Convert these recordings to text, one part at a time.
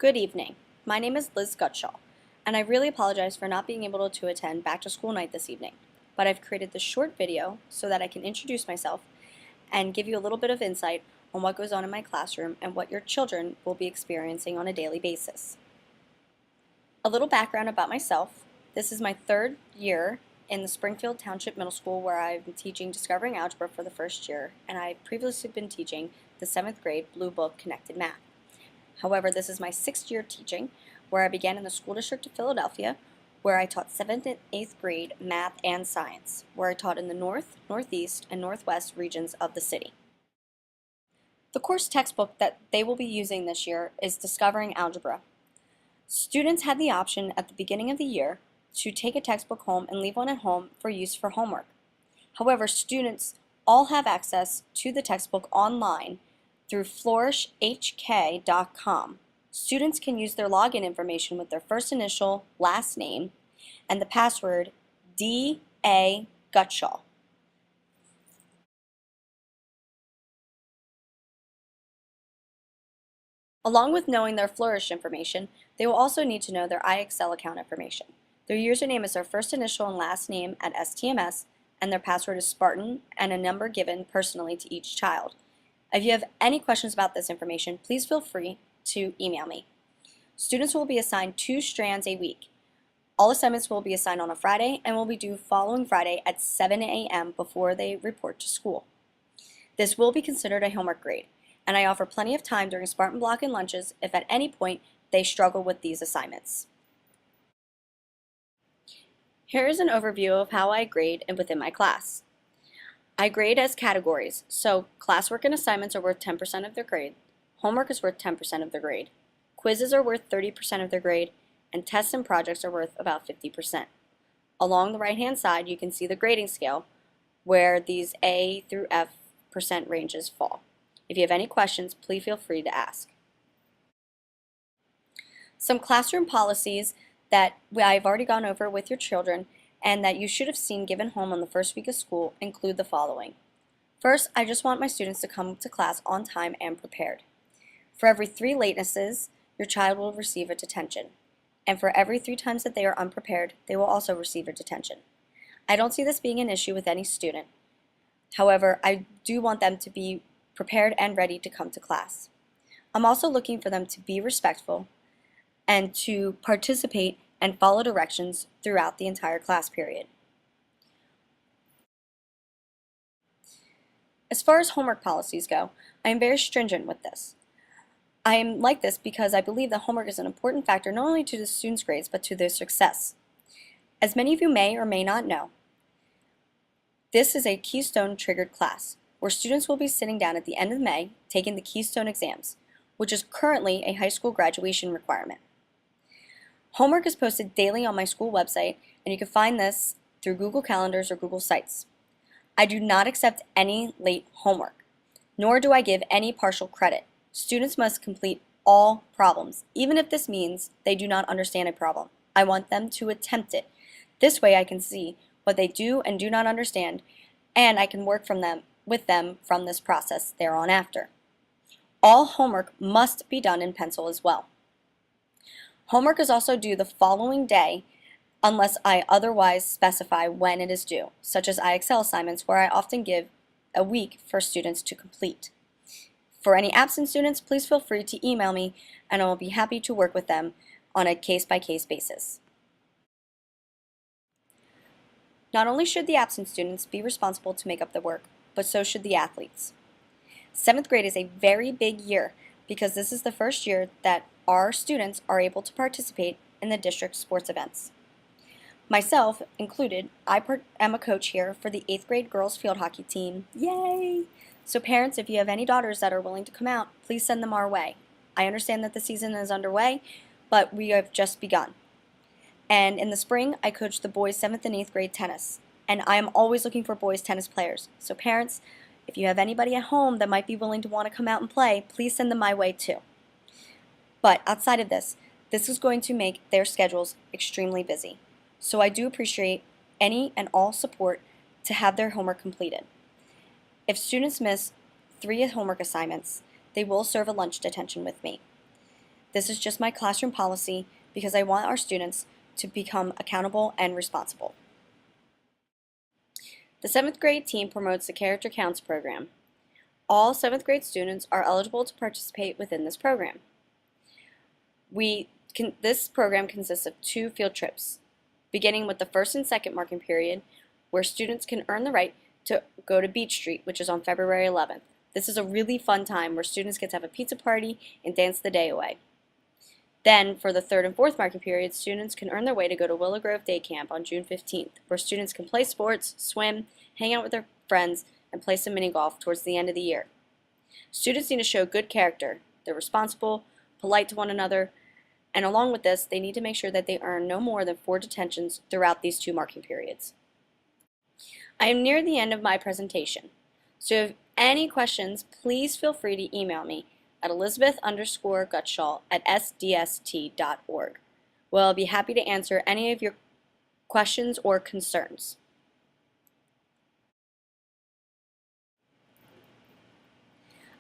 Good evening. My name is Liz Gutshaw, and I really apologize for not being able to attend back to school night this evening, but I've created this short video so that I can introduce myself and give you a little bit of insight on what goes on in my classroom and what your children will be experiencing on a daily basis. A little background about myself. This is my third year in the Springfield Township Middle School where I've been teaching Discovering Algebra for the first year, and I've previously been teaching the 7th grade Blue Book Connected Math. However, this is my 6th year teaching, where I began in the school district of Philadelphia, where I taught 7th and 8th grade math and science, where I taught in the North, Northeast, and Northwest regions of the city. The course textbook that they will be using this year is Discovering Algebra. Students had the option at the beginning of the year to take a textbook home and leave one at home for use for homework. However, students all have access to the textbook online through flourishhk.com. Students can use their login information with their first initial, last name, and the password D.A. Gutshaw. Along with knowing their Flourish information, they will also need to know their iExcel account information. Their username is their first initial and last name at STMS, and their password is Spartan and a number given personally to each child. If you have any questions about this information, please feel free to email me. Students will be assigned 2 strands a week. All assignments will be assigned on a Friday and will be due following Friday at 7 a.m. before they report to school. This will be considered a homework grade, and I offer plenty of time during Spartan block and lunches if at any point they struggle with these assignments. Here is an overview of how I grade within my class. I grade as categories, so classwork and assignments are worth 10% of their grade, homework is worth 10% of their grade, quizzes are worth 30% of their grade, and tests and projects are worth about 50%. Along the right-hand side, you can see the grading scale where these A through F percent ranges fall. If you have any questions, please feel free to ask. Some classroom policies that I've already gone over with your children and that you should have seen given home on the first week of school include the following. First, I just want my students to come to class on time and prepared. For every 3 latenesses, your child will receive a detention. And for every 3 times that they are unprepared, they will also receive a detention. I don't see this being an issue with any student. However, I do want them to be prepared and ready to come to class. I'm also looking for them to be respectful and to participate and follow directions throughout the entire class period. As far as homework policies go, I am very stringent with this. I am like this because I believe that homework is an important factor not only to the students' grades but to their success. As many of you may or may not know, this is a Keystone triggered class where students will be sitting down at the end of May taking the Keystone exams, which is currently a high school graduation requirement. Homework is posted daily on my school website, and you can find this through Google Calendars or Google Sites. I do not accept any late homework, nor do I give any partial credit. Students must complete all problems, even if this means they do not understand a problem. I want them to attempt it. This way I can see what they do and do not understand, and I can work with them from this process thereon after. All homework must be done in pencil as well. Homework is also due the following day unless I otherwise specify when it is due, such as iExcel assignments where I often give a week for students to complete. For any absent students, please feel free to email me and I will be happy to work with them on a case-by-case basis. Not only should the absent students be responsible to make up the work, but so should the athletes. 7th grade is a very big year because this is the first year that our students are able to participate in the district sports events. Myself included, I am a coach here for the 8th grade girls field hockey team. Yay! So parents, if you have any daughters that are willing to come out, please send them our way. I understand that the season is underway, but we have just begun. And in the spring, I coach the boys 7th and 8th grade tennis. And I am always looking for boys tennis players. So parents, if you have anybody at home that might be willing to want to come out and play, please send them my way too. But outside of this is going to make their schedules extremely busy. So I do appreciate any and all support to have their homework completed. If students miss 3 homework assignments, they will serve a lunch detention with me. This is just my classroom policy because I want our students to become accountable and responsible. The 7th grade team promotes the Character Counts program. All 7th grade students are eligible to participate within this program. This program consists of 2 field trips, beginning with the 1st and 2nd marking period, where students can earn the right to go to Beach Street, which is on February 11th. This is a really fun time where students get to have a pizza party and dance the day away. Then, for the 3rd and 4th marking periods, students can earn their way to go to Willow Grove Day Camp on June 15th, where students can play sports, swim, hang out with their friends, and play some mini golf towards the end of the year. Students need to show good character. They're responsible, polite to one another, and along with this, they need to make sure that they earn no more than 4 detentions throughout these 2 marking periods. I am near the end of my presentation, so if you have any questions, please feel free to email me at elizabeth_gutschall@sdst.org. Well, I'll be happy to answer any of your questions or concerns.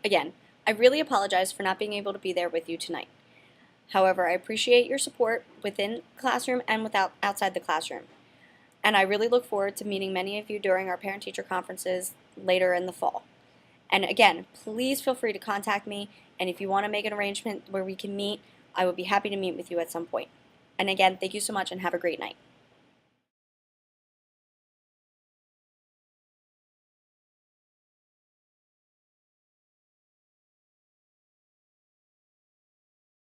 Again, I really apologize for not being able to be there with you tonight. However, I appreciate your support within the classroom and outside the classroom. And I really look forward to meeting many of you during our parent-teacher conferences later in the fall. And again, please feel free to contact me, and if you want to make an arrangement where we can meet, I would be happy to meet with you at some point. And again, thank you so much and have a great night.